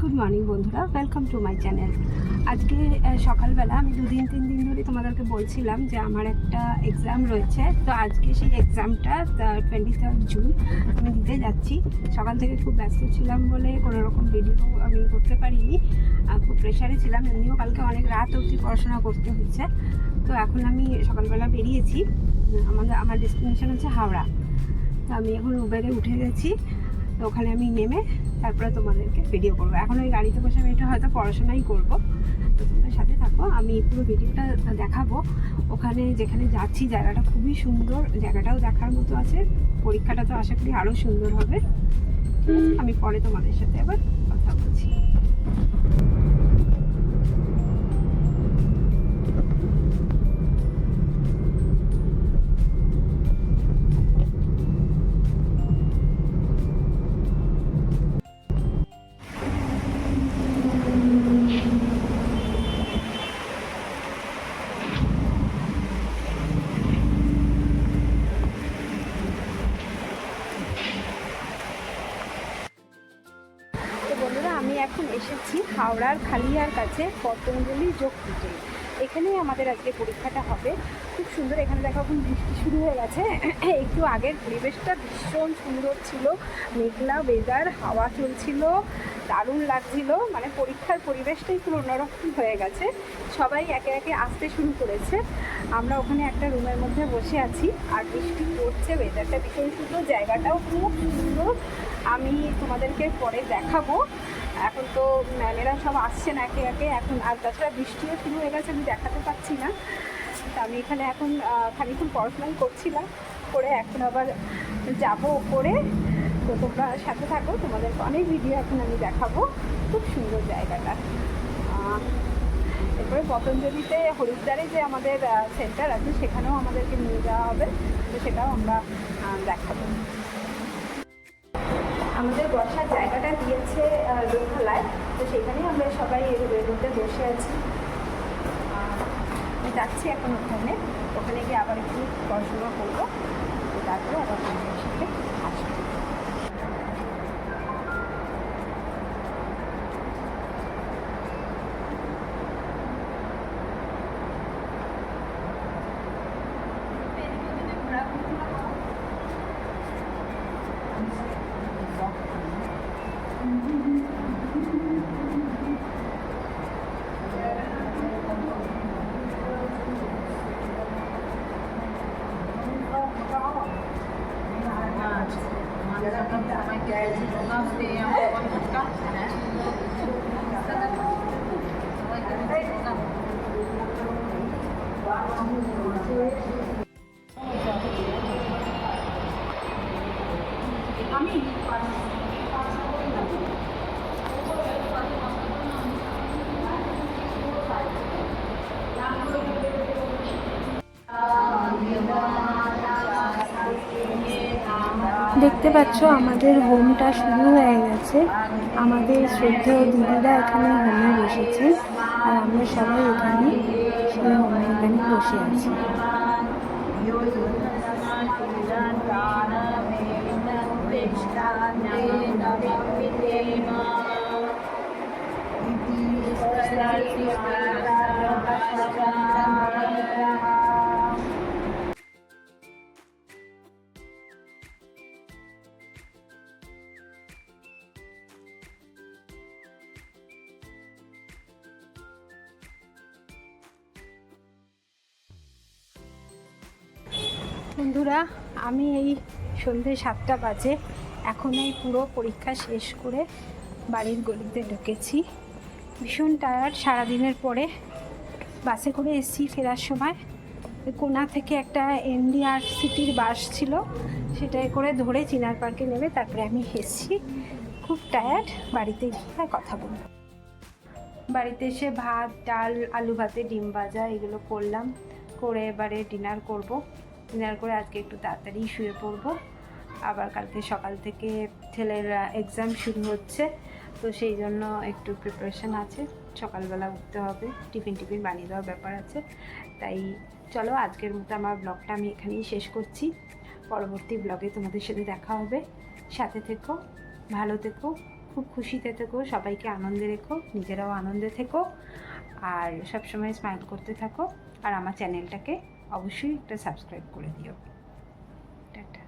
Good morning বন্ধুরা, welcome to my channel. আজকে সকালবেলা আমি 2-3 দিন ধরে তোমাদেরকে বলছিলাম যে আমার একটা এক্সাম রয়েছে। তো আজকে সেই এক্সামটা 23 জুন আমি দিতে যাচ্ছি। সকাল থেকে খুব ব্যস্ত ছিলাম বলে কোনো রকম ভিডিও আমি করতে পারিনি, খুব প্রেশারে ছিলাম। এমনিও কালকে অনেক রাত অবধি পড়াশোনা করতে হচ্ছে। তো এখন আমি সকালবেলা বেরিয়েছি। আমার ডেস্টিনেশন হচ্ছে হাওড়া। তো আমি এখন উবেরে উঠে গেছি। তো ওখানে আমি নেমে তারপরে তোমাদেরকে ভিডিও করবো। এখন ওই গাড়িতে বসে আমি এটা হয়তো পড়াশোনাই করবো। তো তোমরা সাথে থাকো, আমি পুরো ভিডিওটা দেখাবো। ওখানে যেখানে যাচ্ছি জায়গাটা খুবই সুন্দর, জায়গাটাও দেখার মতো আছে। পরীক্ষাটা তো আশা করি আরও সুন্দর হবে। আমি পরে তোমাদের সাথে আবার কথা বলছি। বন্ধুরা, আমি এখন এসেছি হাওড়ার খালিয়ার কাছে পতঞ্জলি যোগপীঠে। এখানেই আমাদের আজকে পরীক্ষাটা হবে। খুব সুন্দর। এখানে দেখো এখন বৃষ্টি শুরু হয়ে গেছে। একটু আগের পরিবেশটা ভীষণ সুন্দর ছিল, মেঘলা ওয়েদার, হাওয়া চলছিল, দারুণ লাগছিল। মানে পরীক্ষার পরিবেশটাই পুরো অন্যরকম হয়ে গেছে। সবাই একে একে আসতে শুরু করেছে। আমরা ওখানে একটা রুমের মধ্যে বসে আছি আর বৃষ্টি পড়ছে, ওয়েদারটা ভীষণ সুন্দর, জায়গাটাও খুব সুন্দর। আমি তোমাদেরকে পরে দেখাবো। এখন তো ম্যামেরা সব আসছেন একে একে এখন, আর তাছাড়া বৃষ্টিও শুরু হয়ে গেছে, আমি দেখাতে পারছি না। তো আমি এখানে এখন খানিকক্ষণ পড়াশোনাই করছিলাম, করে এখন আবার যাবো ওপরে। তো তোমরা সাথে থাকো, তোমাদেরকে অনেক ভিডিও এখন আমি দেখাবো। খুব সুন্দর জায়গাটা। এরপরে পতঞ্জলিতে হরিদ্বারে যে আমাদের সেন্টার আছে সেখানেও আমাদেরকে নিয়ে যাওয়া হবে, তো সেটাও আমরা দেখাবো। আমাদের বসার জায়গাটা দিয়েছে লোকতলায়, তো সেখানেই আমরা সবাই এর মধ্যে বসে আছি। যাচ্ছি এখন ওখানে গিয়ে আবার একটু পড়াশোনা করবো, তারপরে আবার আমাদের সাথে আসবো। দেখতে পাচ্ছ আমাদের হোমটা শুরু হয়ে গেছে। আমাদের শ্রদ্ধেয় দিদিরা এখানে হোমে বসেছে আর আমরা সবাই এখানে সেই হোমে এখানে বসে আছি। বন্ধুরা, আমি এই সন্ধ্যে 7টা বাজে এখন এই পুরো পরীক্ষা শেষ করে বাড়ির গলিতে ঢুকেছি। ভীষণ টায়ার্ড, সারাদিনের পরে বাসে করে এসেছি। ফেরার সময় কোনা থেকে একটা NDR-সিটির বাস ছিল, সেটাই করে ধরে চিনার পার্কে নেবে তারপরে আমি এসেছি। খুব টায়ার্ড, বাড়িতে গিয়ে কথা বলবো। বাড়িতে এসে ভাত, ডাল, আলু ভাতে, ডিম ভাজা এগুলো করলাম, করে এবারে ডিনার করব। ডিনার করে আজকে একটু তাড়াতাড়ি শুয়ে পড়ব। আবার কালকে সকাল থেকে ছেলের এক্সাম শুরু হচ্ছে, তো সেই জন্য একটু প্রিপারেশান আছে। সকালবেলা উঠতে হবে, টিফিন বানিয়ে দেওয়ার ব্যাপার আছে। তাই চলো আজকের মতো আমার ব্লগটা আমি এখানেই শেষ করছি। পরবর্তী ব্লগে তোমাদের সাথে দেখা হবে। সাথে থেকো, ভালো থেকো, খুব খুশিতে থেকো, সবাইকে আনন্দে রেখো, নিজেরাও আনন্দে থেকো, আর সবসময় স্মাইল করতে থাকো। আর আমার চ্যানেলটাকে অবশ্যই একটা সাবস্ক্রাইব করে দিও। টাটা।